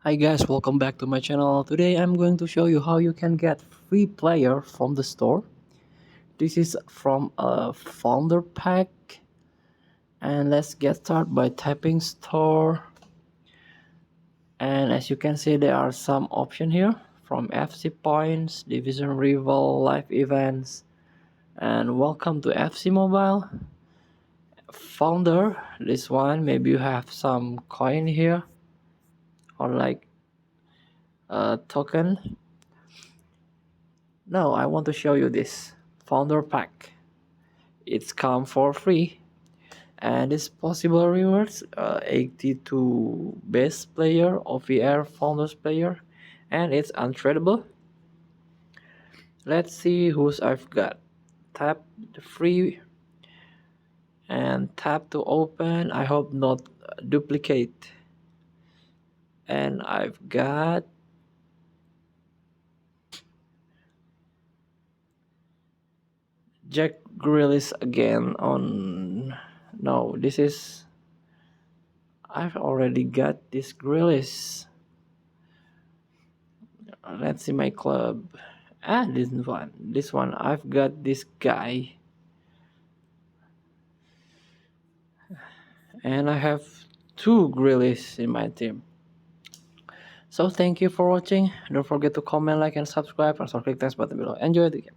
Hi guys, welcome back to my channel. Today I'm going to show you how you can get free player from the store. This is from a founder pack, and let's get started by typing store. And as you can see, there are some options here from FC points, division rival, live events, and welcome to FC mobile. Founder, this one maybe you have some coin here or like a token. Now I want to show you this founder pack. It's come for free, and it's possible rewards 82 best player, OVR founders player, and it's untradeable. Let's see who's I've got. Tap the free and tap to open. I hope not duplicate. And I've got Jack Grealish again on. No, this is. I've already got this Grealish. Let's see my club. This one I've got this guy, and I have two Grealish in my team. So thank you for watching. Don't forget to comment, like, and subscribe, and also click the button below. Enjoy the game.